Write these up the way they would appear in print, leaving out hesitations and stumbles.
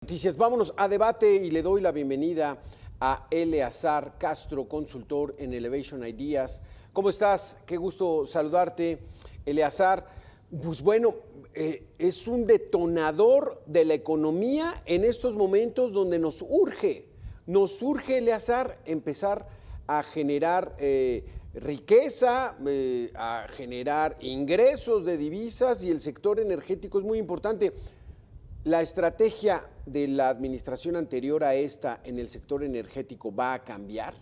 noticias. Vámonos a debate y le doy la bienvenida a Eleazar Castro, consultor en Elevation Ideas. ¿Cómo estás? Qué gusto saludarte, Eleazar. Pues bueno, es un detonador de la economía en estos momentos donde nos urge, Eleazar, empezar a generar riqueza, a generar ingresos de divisas, y el sector energético es muy importante. ¿La estrategia de la administración anterior a esta en el sector energético va a cambiar?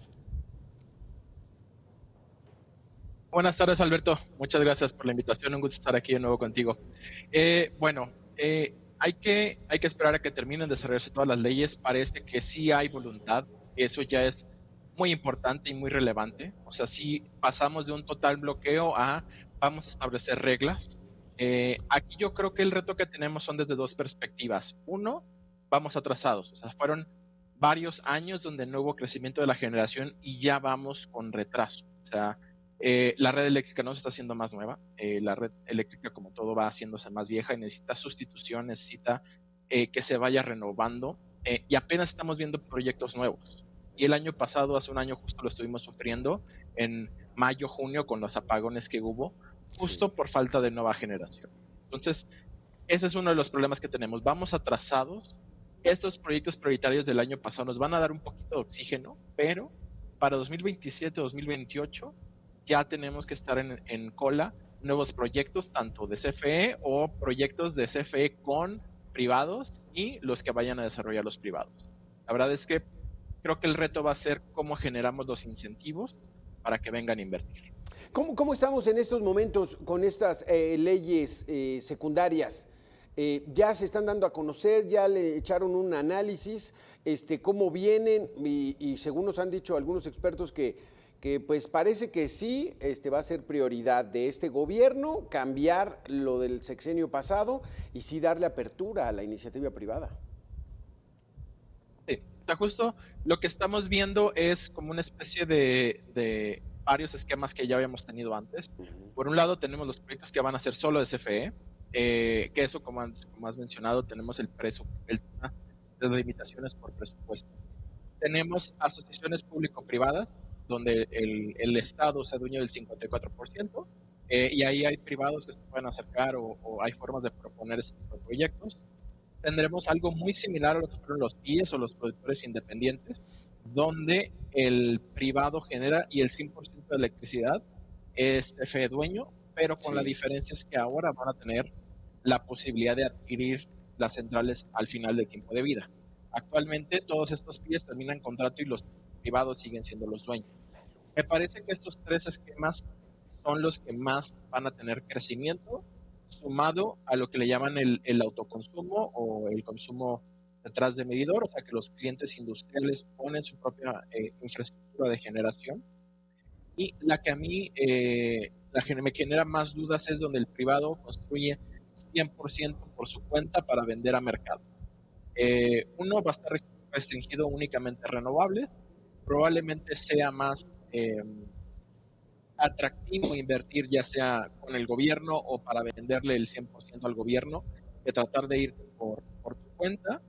Buenas tardes, Alberto. Muchas gracias por la invitación. Un gusto estar aquí de nuevo contigo. Hay que esperar a que terminen de desarrollarse todas las leyes. Parece que sí hay voluntad. Eso ya es muy importante y muy relevante. O sea, sí pasamos de un total bloqueo a vamos a establecer reglas. Aquí yo creo que el reto que tenemos son desde dos perspectivas. Uno, vamos atrasados. O sea, fueron varios años donde no hubo crecimiento de la generación y ya vamos con retraso. O sea, la red eléctrica no se está haciendo más nueva. La red eléctrica, como todo, va haciéndose más vieja y necesita sustitución, necesita que se vaya renovando. Y apenas estamos viendo proyectos nuevos. Y el año pasado, hace un año justo, lo estuvimos sufriendo en mayo, junio, con los apagones que hubo, justo por falta de nueva generación. Entonces, ese es uno de los problemas que tenemos. Vamos atrasados. Estos proyectos prioritarios del año pasado nos van a dar un poquito de oxígeno, pero para 2027-2028 ya tenemos que estar en cola nuevos proyectos, tanto de CFE o proyectos de CFE con privados y los que vayan a desarrollar los privados. La verdad es que creo que el reto va a ser cómo generamos los incentivos para que vengan a invertir. ¿Cómo estamos en estos momentos con estas leyes secundarias? Ya se están dando a conocer, ya le echaron un análisis, cómo vienen, y según nos han dicho algunos expertos que pues parece que sí va a ser prioridad de este gobierno cambiar lo del sexenio pasado y sí darle apertura a la iniciativa privada. Sí, o sea, justo lo que estamos viendo es como una especie de varios esquemas que ya habíamos tenido antes. Por un lado tenemos los proyectos que van a ser solo de CFE, que eso, como has mencionado, tenemos el tema de limitaciones por presupuesto. Tenemos asociaciones público-privadas, donde el Estado se dueña del 54%, y ahí hay privados que se pueden acercar o hay formas de proponer ese tipo de proyectos. Tendremos algo muy similar a lo que fueron los PIEs o los productores independientes, donde el privado genera y el 100% de electricidad es CFE dueño, pero con la Sí. diferencia es que ahora van a tener la posibilidad de adquirir las centrales al final del tiempo de vida. Actualmente todos estos PIEs terminan contrato y los privados siguen siendo los dueños. Me parece que estos tres esquemas son los que más van a tener crecimiento, sumado a lo que le llaman el autoconsumo o el consumo detrás de medidor, o sea que los clientes industriales ponen su propia infraestructura de generación. Y la que a mí me genera más dudas es donde el privado construye 100% por su cuenta para vender a mercado. Uno va a estar restringido únicamente a renovables, probablemente sea más atractivo invertir ya sea con el gobierno o para venderle el 100% al gobierno, que tratar de ir por tu cuenta,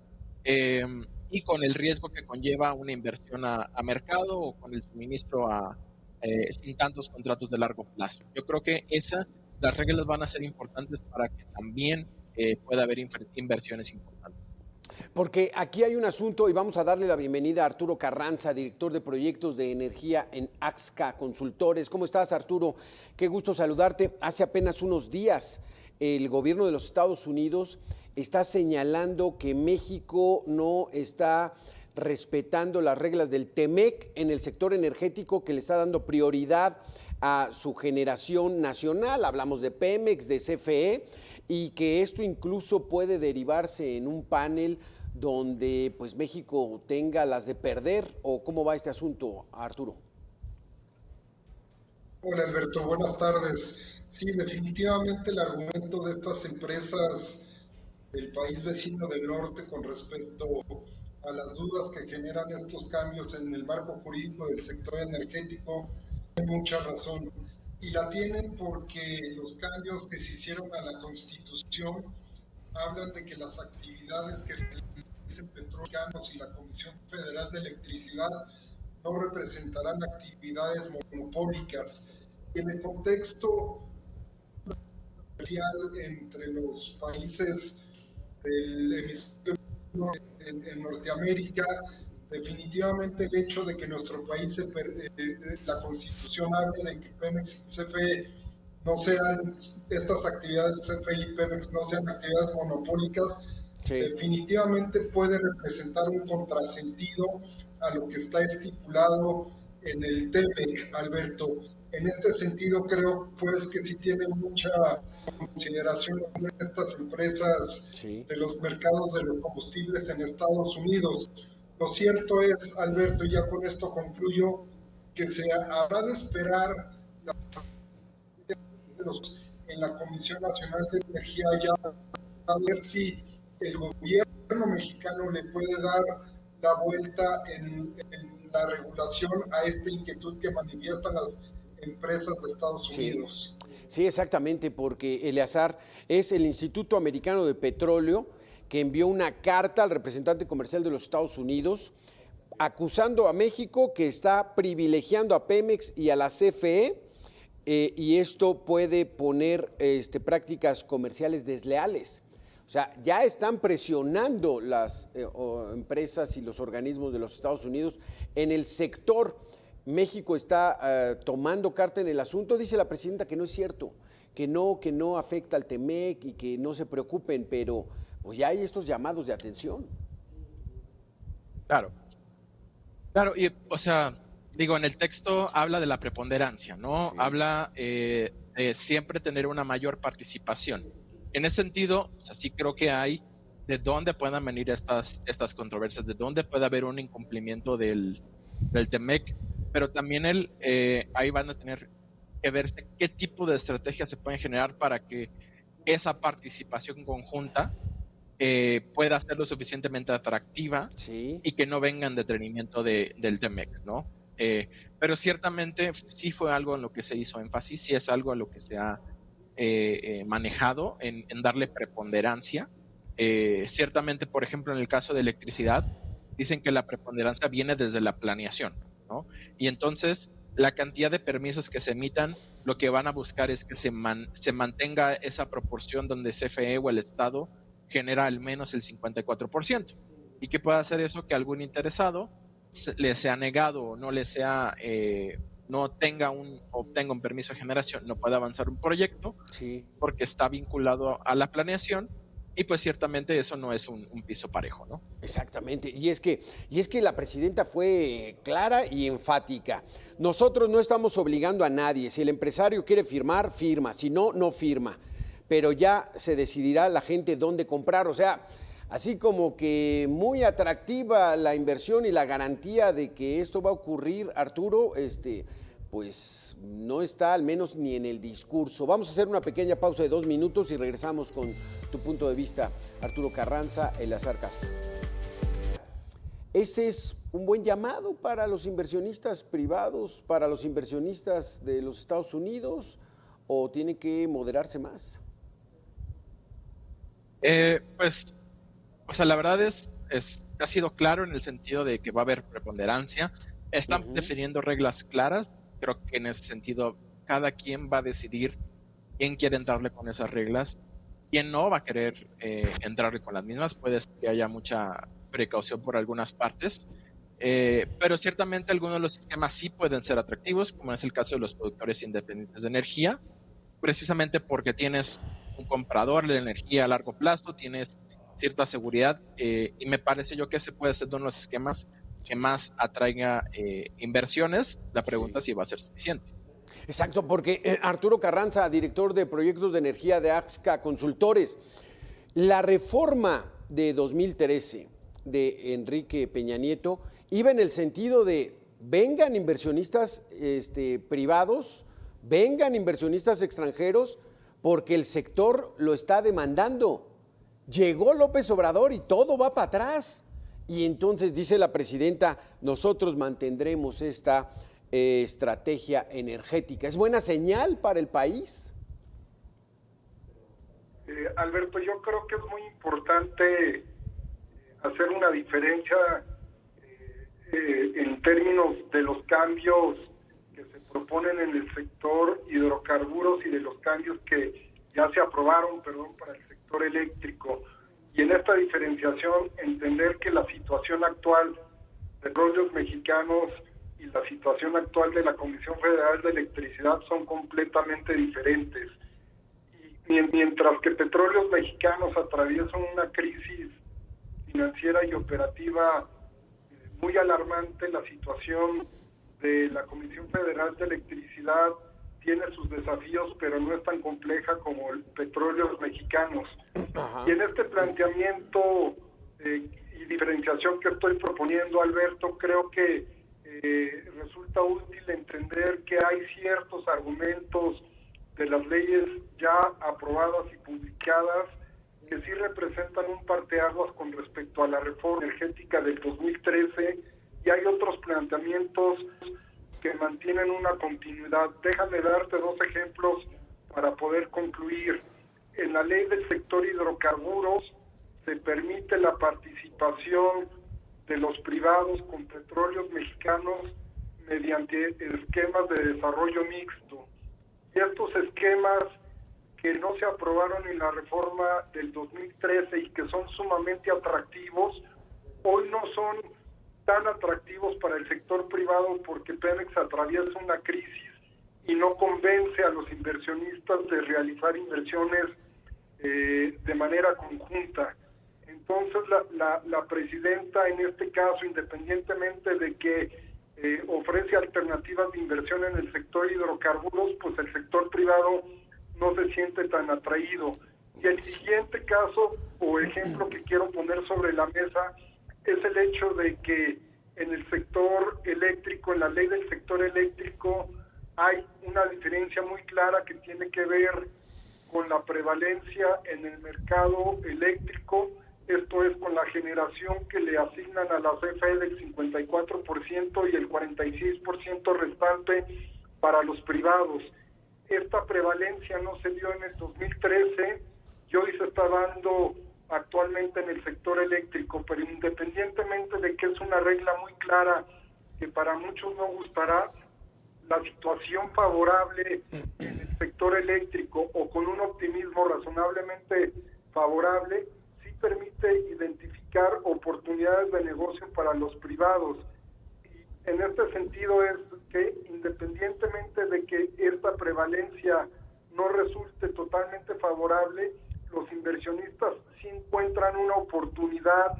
eh, y con el riesgo que conlleva una inversión a mercado o con el suministro sin tantos contratos de largo plazo. Yo creo que las reglas van a ser importantes para que también pueda haber inversiones importantes. Porque aquí hay un asunto y vamos a darle la bienvenida a Arturo Carranza, director de proyectos de energía en AXCA Consultores. ¿Cómo estás, Arturo? Qué gusto saludarte. Hace apenas unos días el gobierno de los Estados Unidos está señalando que México no está respetando las reglas del TEMEC en el sector energético, que le está dando prioridad a su generación nacional. Hablamos de Pemex, de CFE, y que esto incluso puede derivarse en un panel donde pues México tenga las de perder. ¿O cómo va este asunto, Arturo? Hola Alberto, buenas tardes. Sí, definitivamente el argumento de estas empresas del país vecino del norte con respecto a las dudas que generan estos cambios en el marco jurídico del sector energético tiene mucha razón. Y la tienen porque los cambios que se hicieron a la Constitución hablan de que las actividades que realicen Mexicanos y la Comisión Federal de Electricidad no representarán actividades monopólicas. En el contexto entre los países del hemisferio en Norteamérica, definitivamente el hecho de que nuestro país, la Constitución hable de que Pemex y CFE no sean, estas actividades CFE y Pemex no sean actividades monopólicas, definitivamente puede representar un contrasentido a lo que está estipulado en el TEMEC, Alberto. En este sentido, creo pues que sí tienen mucha consideración estas empresas de los mercados de los combustibles en Estados Unidos. Lo cierto es, Alberto, y ya con esto concluyo, que se habrá de esperar en la Comisión Nacional de Energía ya a ver si el gobierno mexicano le puede dar la vuelta en la regulación a esta inquietud que manifiestan las empresas de Estados Unidos. Sí, exactamente, porque Eleazar es el Instituto Americano de Petróleo que envió una carta al representante comercial de los Estados Unidos acusando a México que está privilegiando a Pemex y a la CFE y esto puede poner prácticas comerciales desleales. O sea, ya están presionando las empresas y los organismos de los Estados Unidos en el sector. México está tomando carta en el asunto. Dice la presidenta que no es cierto, que no afecta al TEMEC y que no se preocupen, pero pues ya hay estos llamados de atención. Claro, y o sea, digo, en el texto habla de la preponderancia, ¿no? Sí. Habla de siempre tener una mayor participación. En ese sentido, o sea, sí creo que hay de dónde puedan venir estas controversias, de dónde puede haber un incumplimiento del TEMEC, pero también ahí van a tener que verse qué tipo de estrategias se pueden generar para que esa participación conjunta pueda ser lo suficientemente atractiva y que no venga en detrimento del TEMEC, ¿no? Pero ciertamente sí fue algo en lo que se hizo énfasis, sí es algo en lo que se ha manejado en darle preponderancia. Ciertamente, por ejemplo, en el caso de electricidad, dicen que la preponderancia viene desde la planeación, ¿no? Y entonces la cantidad de permisos que se emitan, lo que van a buscar es que se mantenga esa proporción donde CFE o el Estado genera al menos el 54%. ¿Y qué puede hacer eso? Que algún interesado le sea negado o no le sea... no obtenga un permiso de generación, no puede avanzar un proyecto porque está vinculado a la planeación y pues ciertamente eso no es un piso parejo, ¿no? Exactamente, y es que la presidenta fue clara y enfática. Nosotros no estamos obligando a nadie, si el empresario quiere firmar, firma, si no, no firma, pero ya se decidirá la gente dónde comprar, o sea, así como que muy atractiva la inversión y la garantía de que esto va a ocurrir, Arturo, pues no está al menos ni en el discurso. Vamos a hacer una pequeña pausa de 2 minutos y regresamos con tu punto de vista, Arturo Carranza, Eleazar Castro. Ese es un buen llamado para los inversionistas privados, para los inversionistas de los Estados Unidos, ¿o tiene que moderarse más? Pues, o sea, la verdad ha sido claro en el sentido de que va a haber preponderancia. Están definiendo reglas claras. Creo que en ese sentido cada quien va a decidir quién quiere entrarle con esas reglas, quién no va a querer entrarle con las mismas. Puede ser que haya mucha precaución por algunas partes, pero ciertamente algunos de los sistemas sí pueden ser atractivos, como es el caso de los productores independientes de energía, precisamente porque tienes un comprador de energía a largo plazo, tienes cierta seguridad y me parece yo que ese puede ser uno de los esquemas que más atraiga inversiones. La pregunta es si va a ser suficiente. Exacto, porque Arturo Carranza, director de proyectos de energía de AXCA Consultores, la reforma de 2013 de Enrique Peña Nieto iba en el sentido de vengan inversionistas privados, vengan inversionistas extranjeros, porque el sector lo está demandando. Llegó López Obrador y todo va para atrás. Y entonces dice la presidenta, nosotros mantendremos esta estrategia energética. ¿Es buena señal para el país? Alberto, yo creo que es muy importante hacer una diferencia en términos de los cambios que se proponen en el sector hidrocarburos y de los cambios que ya se aprobaron, para el sector eléctrico. Y en esta diferenciación, entender que la situación actual de Petróleos Mexicanos y la situación actual de la Comisión Federal de Electricidad son completamente diferentes. Y mientras que Petróleos Mexicanos atraviesan una crisis financiera y operativa muy alarmante, la situación de la Comisión Federal de Electricidad tiene sus desafíos, pero no es tan compleja como el Petróleos Mexicanos. Ajá. Y en este planteamiento y diferenciación que estoy proponiendo, Alberto, creo que resulta útil entender que hay ciertos argumentos de las leyes ya aprobadas y publicadas que sí representan un parteaguas con respecto a la reforma energética del 2013, y hay otros planteamientos que mantienen una continuidad. Déjame darte dos ejemplos para poder concluir. En la ley del sector hidrocarburos se permite la participación de los privados con Petróleos Mexicanos mediante esquemas de desarrollo mixto. Y estos esquemas que no se aprobaron en la reforma del 2013 y que son sumamente atractivos, hoy no son tan atractivos para el sector privado porque Pemex atraviesa una crisis y no convence a los inversionistas de realizar inversiones de manera conjunta. Entonces la presidenta en este caso, independientemente de que ofrece alternativas de inversión en el sector hidrocarburos, pues el sector privado no se siente tan atraído. Y el siguiente caso o ejemplo que quiero poner sobre la mesa es el hecho de que en el sector eléctrico, en la ley del sector eléctrico, hay una diferencia muy clara que tiene que ver con la prevalencia en el mercado eléctrico, esto es con la generación que le asignan a la CFE del 54% y el 46% restante para los privados. Esta prevalencia no se dio en el 2013 y hoy se está dando actualmente en el sector eléctrico, pero independientemente de que es una regla muy clara que para muchos no gustará, la situación favorable en el sector eléctrico o con un optimismo razonablemente favorable sí permite identificar oportunidades de negocio para los privados. Y en este sentido es que independientemente de que esta prevalencia no resulte totalmente favorable, los inversionistas sí encuentran una oportunidad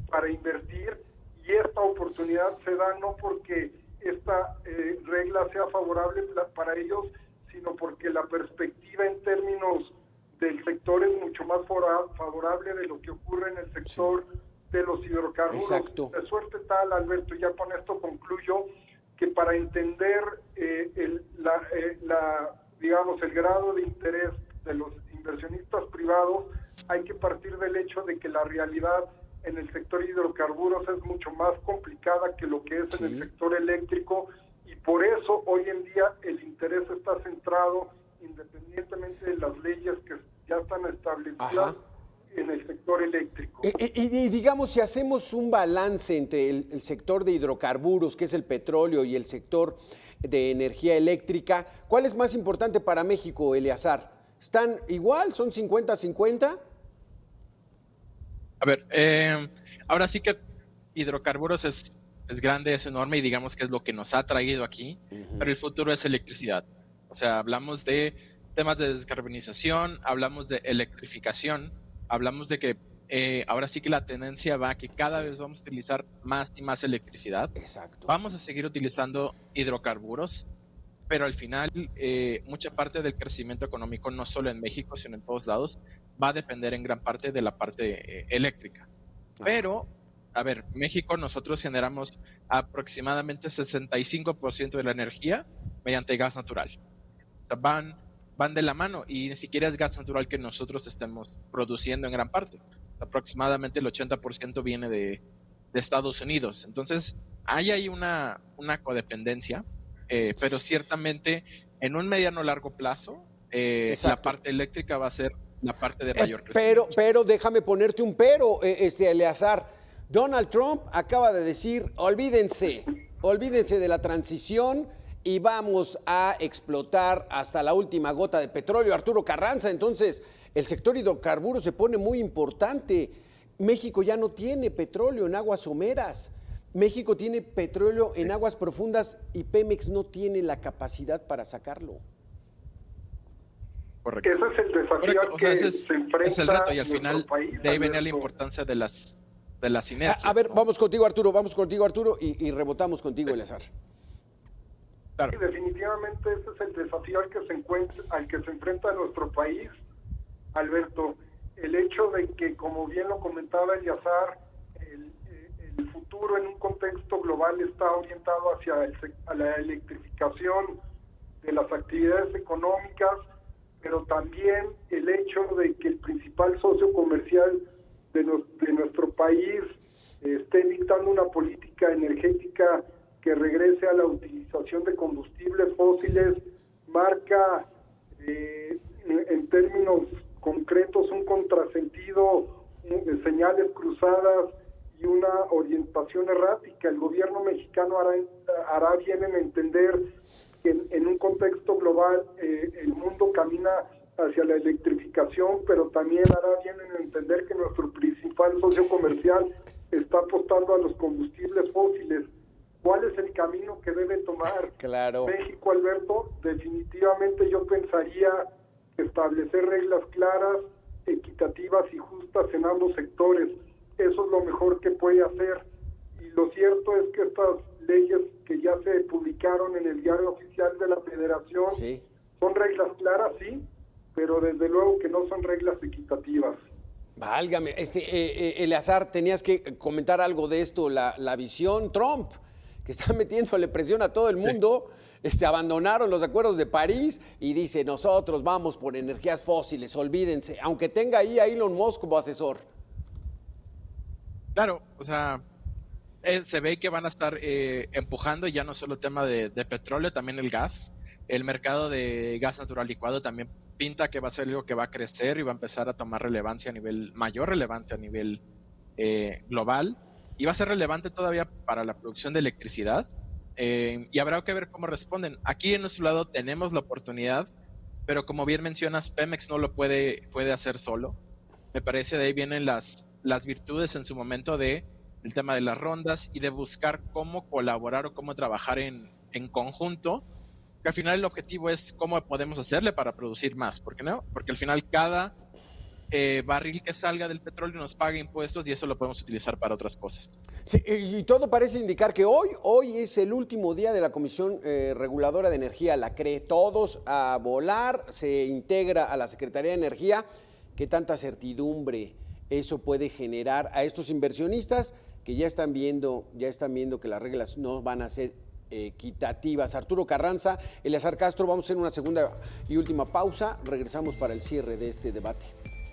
para invertir, y esta oportunidad se da no porque esta regla sea favorable para ellos, sino porque la perspectiva en términos del sector es mucho más favorable de lo que ocurre en el sector de los hidrocarburos. Exacto. De suerte tal, Alberto, ya con esto concluyo, que para entender digamos, el grado de interés de los inversionistas privados, hay que partir del hecho de que la realidad en el sector hidrocarburos es mucho más complicada que lo que es en el sector eléctrico, y por eso hoy en día el interés está centrado, independientemente de las leyes que ya están establecidas, en el sector eléctrico. Y digamos, si hacemos un balance entre el sector de hidrocarburos, que es el petróleo, y el sector de energía eléctrica, ¿cuál es más importante para México, Eleazar? ¿Están igual? ¿Son 50-50? A ver, ahora sí que hidrocarburos es grande, es enorme, y digamos que es lo que nos ha traído aquí, pero el futuro es electricidad. O sea, hablamos de temas de descarbonización, hablamos de electrificación, hablamos de que ahora sí que la tendencia va a que cada vez vamos a utilizar más y más electricidad. Exacto. Vamos a seguir utilizando hidrocarburos, pero al final mucha parte del crecimiento económico, no solo en México, sino en todos lados, va a depender en gran parte de la parte eléctrica. Pero, a ver, México, nosotros generamos aproximadamente 65% de la energía mediante gas natural. O sea, van de la mano, y ni siquiera es gas natural que nosotros estemos produciendo en gran parte. Aproximadamente el 80% viene de Estados Unidos. Entonces, hay una codependencia, pero ciertamente en un mediano largo plazo, la parte eléctrica va a ser la parte de mayor crecimiento. Pero déjame ponerte un pero, Eleazar. Donald Trump acaba de decir, olvídense de la transición y vamos a explotar hasta la última gota de petróleo. Arturo Carranza, entonces el sector hidrocarburos se pone muy importante. México ya no tiene petróleo en aguas someras. México tiene petróleo en aguas profundas y Pemex no tiene la capacidad para sacarlo. Correcto. Ese es el desafío al que se enfrenta es el reto, y al final país, de ahí venía la Alberto. importancia de las sinergias. A ver, ¿no? vamos contigo Arturo y rebotamos contigo, Eleazar. Claro. Sí, definitivamente ese es el desafío al que se enfrenta nuestro país, Alberto. El hecho de que, como bien lo comentaba Eleazar, el futuro en un contexto global está orientado hacia a la electrificación de las actividades económicas, pero también el hecho de que el principal socio comercial de nuestro país esté dictando una política energética que regrese a la utilización de combustibles fósiles, marca en términos concretos un contrasentido, señales cruzadas y una orientación errática. El gobierno mexicano hará bien en entender que en un contexto global el mundo camina hacia la electrificación, pero también hará bien en entender que nuestro principal socio comercial está apostando a los combustibles fósiles. ¿Cuál es el camino que debe tomar México, Alberto? Definitivamente yo pensaría establecer reglas claras, equitativas y justas en ambos sectores. Eso es lo mejor que puede hacer. Y lo cierto es que estas leyes que ya se publicaron en el Diario Oficial de la Federación son reglas claras, sí, pero desde luego que no son reglas equitativas. Válgame, Eleazar, tenías que comentar algo de esto, la visión Trump, que está metiéndole presión a todo el mundo. Abandonaron los acuerdos de París y dice, nosotros vamos por energías fósiles, olvídense, aunque tenga ahí a Elon Musk como asesor. Claro, o sea, se ve que van a estar empujando ya no solo el tema de petróleo, también el gas. El mercado de gas natural licuado también pinta que va a ser algo que va a crecer y va a empezar a tomar mayor relevancia a nivel global, y va a ser relevante todavía para la producción de electricidad, y habrá que ver cómo responden. Aquí en nuestro lado tenemos la oportunidad, pero como bien mencionas, Pemex no lo puede hacer solo. Me parece de ahí vienen las virtudes en su momento de el tema de las rondas y de buscar cómo colaborar o cómo trabajar en conjunto, que al final el objetivo es cómo podemos hacerle para producir más. ¿Por qué no? Porque al final cada barril que salga del petróleo nos paga impuestos y eso lo podemos utilizar para otras cosas. Sí, y todo parece indicar que hoy es el último día de la Comisión Reguladora de Energía, la CRE. Todos a volar, se integra a la Secretaría de Energía. ¿Qué tanta certidumbre eso puede generar a estos inversionistas que ya están viendo que las reglas no van a ser equitativas? Arturo Carranza, Eleazar Castro, vamos a hacer una segunda y última pausa. Regresamos para el cierre de este debate.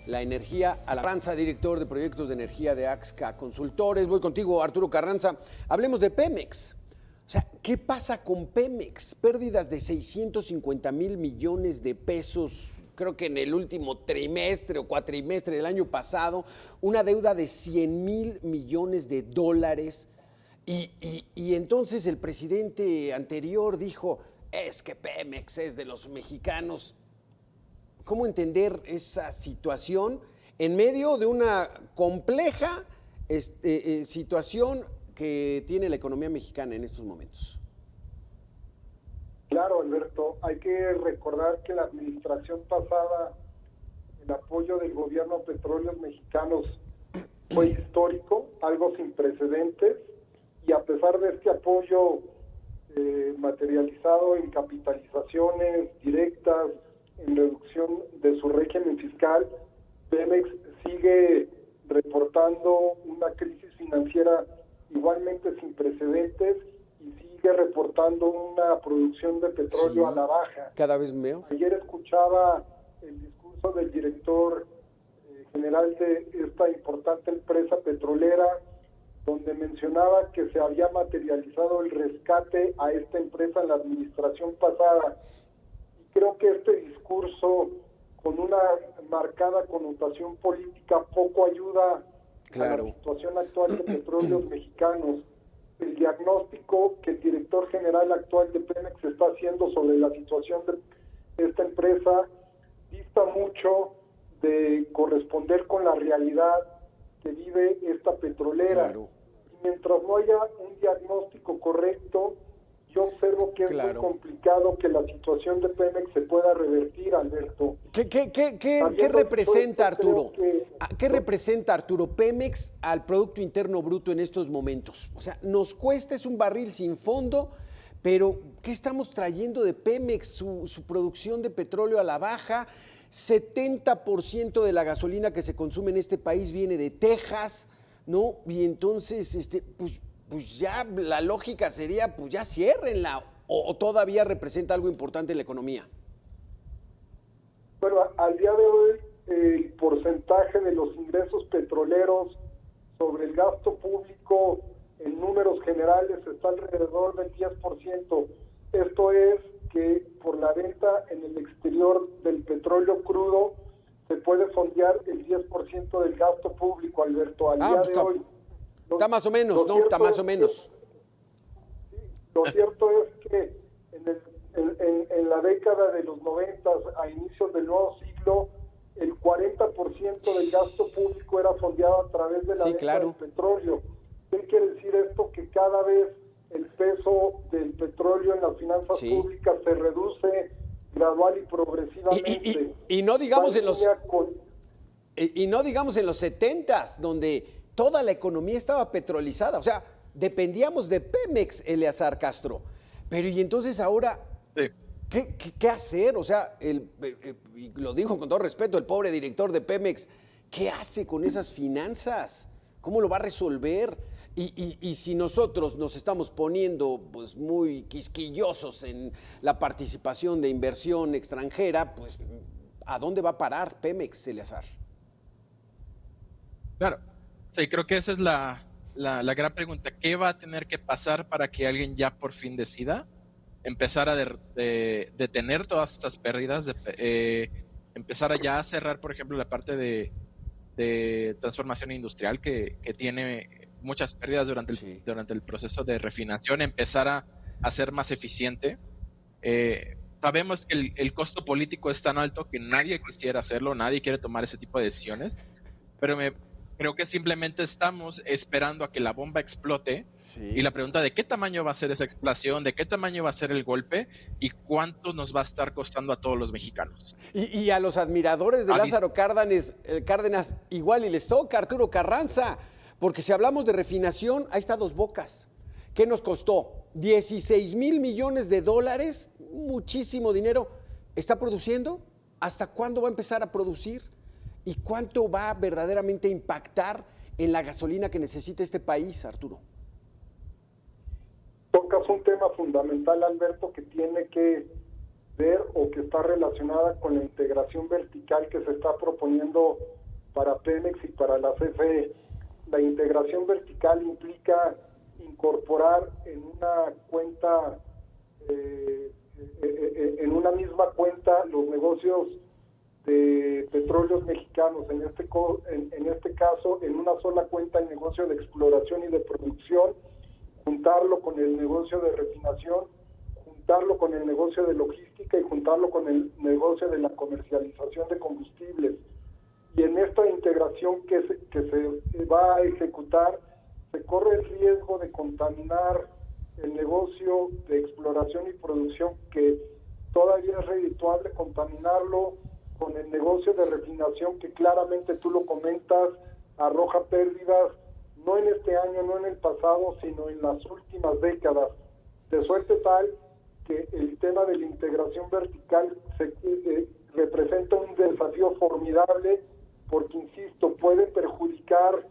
La energía a la Carranza, director de proyectos de energía de AXCA Consultores. Voy contigo, Arturo Carranza. Hablemos de Pemex. O sea, ¿qué pasa con Pemex? Pérdidas de 650 mil millones de pesos, creo que en el último trimestre o cuatrimestre del año pasado, una deuda de 100 mil millones de dólares. Y entonces el presidente anterior dijo, es que Pemex es de los mexicanos. ¿Cómo entender esa situación en medio de una compleja situación que tiene la economía mexicana en estos momentos? Claro, Alberto, hay que recordar que la administración pasada, el apoyo del gobierno a Petróleos Mexicanos fue histórico, algo sin precedentes, y a pesar de este apoyo materializado en capitalizaciones directas, en reducción de su régimen fiscal, Pemex sigue reportando una crisis financiera igualmente sin precedentes y sigue reportando una producción de petróleo a la baja. Cada vez mejor. Ayer escuchaba el discurso del director general de esta importante empresa petrolera, donde mencionaba que se había materializado el rescate a esta empresa en la administración pasada. Creo que este discurso, con una marcada connotación política, poco ayuda a la Claro. situación actual de Petróleos Mexicanos. El diagnóstico que el director general actual de Pemex está haciendo sobre la situación de esta empresa dista mucho de corresponder con la realidad que vive esta petrolera. Claro. Y mientras no haya un diagnóstico correcto, yo observo que es muy Claro. complicado que la situación de Pemex se pueda revertir, Alberto. ¿Qué Habiendo representa, dicho esto, Arturo? creo ¿Qué representa, Arturo, Pemex al Producto Interno Bruto en estos momentos? O sea, nos cuesta, es un barril sin fondo, pero ¿qué estamos trayendo de Pemex? Su producción de petróleo a la baja, 70% de la gasolina que se consume en este país viene de Texas, ¿no? Y entonces, pues ya la lógica sería, pues ya ciérrenla, o todavía representa algo importante en la economía. Bueno, al día de hoy el porcentaje de los ingresos petroleros sobre el gasto público en números generales está alrededor del 10%. Esto es que por la venta en el exterior del petróleo crudo se puede fondear el 10% del gasto público, Alberto, al día pues de está, hoy. está más o menos, Lo ¿no? cierto Está más es o menos. Lo cierto es que en la década de los 90, a inicios del nuevo siglo, el 40% del gasto público era fondeado a través de la Sí, venta claro. del petróleo. ¿Qué quiere decir esto? Que cada vez el peso del petróleo en las finanzas Sí. públicas se reduce gradual y progresivamente. Y no digamos Va en los... línea con- Y no digamos en los 70s, donde toda la economía estaba petrolizada. O sea, dependíamos de Pemex, Eleazar Castro. Pero y entonces ahora, Sí. ¿qué hacer? O sea, y lo dijo con todo respeto el pobre director de Pemex, ¿qué hace con esas finanzas? ¿Cómo lo va a resolver? Y si nosotros nos estamos poniendo pues muy quisquillosos en la participación de inversión extranjera, pues ¿a dónde va a parar Pemex, Eleazar? Claro. Sí, creo que esa es la gran pregunta. ¿Qué va a tener que pasar para que alguien ya por fin decida empezar a detener todas estas pérdidas, empezar a ya cerrar, por ejemplo, la parte de transformación industrial que tiene muchas pérdidas Sí. durante el proceso de refinación, empezar a ser más eficiente? Sabemos que el costo político es tan alto que nadie quisiera hacerlo, nadie quiere tomar ese tipo de decisiones, pero creo que simplemente estamos esperando a que la bomba explote. Sí. Y la pregunta de qué tamaño va a ser esa explosión, de qué tamaño va a ser el golpe y cuánto nos va a estar costando a todos los mexicanos. Y a los admiradores de Lázaro Cárdenas igual y les toca, Arturo Carranza, porque si hablamos de refinación, ahí está Dos Bocas. ¿Qué nos costó? 16 mil millones de dólares, muchísimo dinero. ¿Está produciendo? ¿Hasta cuándo va a empezar a producir? ¿Y cuánto va verdaderamente a impactar en la gasolina que necesita este país, Arturo? Tocas un tema fundamental, Alberto, que tiene que ver o que está relacionada con la integración vertical que se está proponiendo para Pemex y para la CFE. La integración vertical implica incorporar en una cuenta, en una misma cuenta, los negocios de Petróleos Mexicanos, en este caso, en una sola cuenta el negocio de exploración y de producción, juntarlo con el negocio de refinación, juntarlo con el negocio de logística y juntarlo con el negocio de la comercialización de combustibles. Y en esta integración que se va a ejecutar, se corre el riesgo de contaminar el negocio de exploración y producción, que todavía es redituable, contaminarlo con el negocio de refinación, que claramente tú lo comentas, arroja pérdidas, no en este año, no en el pasado, sino en las últimas décadas, de suerte tal que el tema de la integración vertical representa un desafío formidable, porque, insisto, puede perjudicar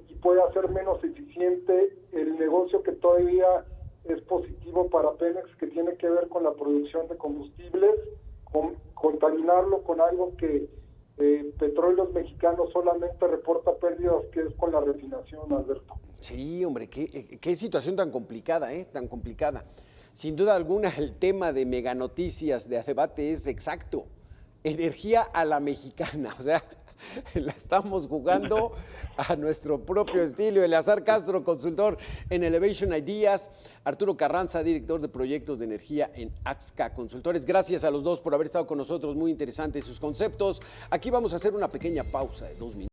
y puede hacer menos eficiente el negocio que todavía es positivo para Pemex, que tiene que ver con la producción de combustibles, contaminarlo con algo que Petróleos Mexicanos solamente reporta pérdidas, que es con la refinación, Alberto. Sí, hombre, qué situación tan complicada, tan complicada. Sin duda alguna, el tema de Mega Noticias de debate es exacto. Energía a la mexicana. O sea, La estamos jugando a nuestro propio estilo. Eleazar Castro, consultor en Elevation Ideas. Arturo Carranza, director de proyectos de energía en Axca Consultores. Gracias a los dos por haber estado con nosotros. Muy interesantes sus conceptos. Aquí vamos a hacer una pequeña pausa de 2 minutos.